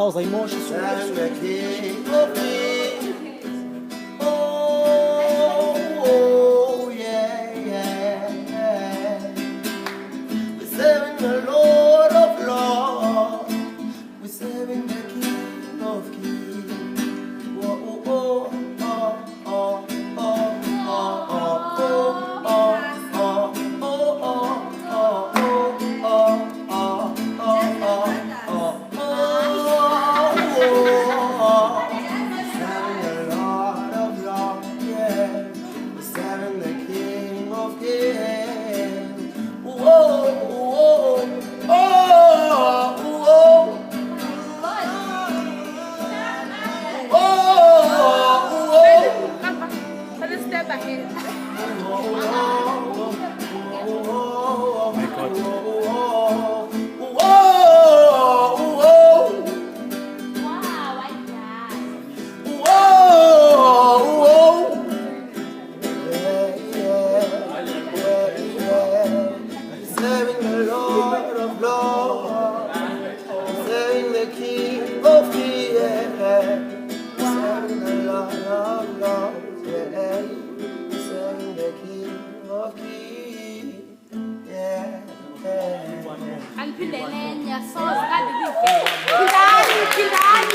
causa emotions. Serving the King of Kings. Oh, yeah, yeah, yeah. We're serving the Lord of Lords. We're serving the King of Kings. Oh, oh, oh, oh, oh, oh, oh, oh, oh, oh, Step ahead. Wow, I Serving the Lord of Lords, serving the King of Kings, serving the Lord of Lords, yeah, serving the King of Kings, yeah, yeah. And Pilelenia sauce. Kidali.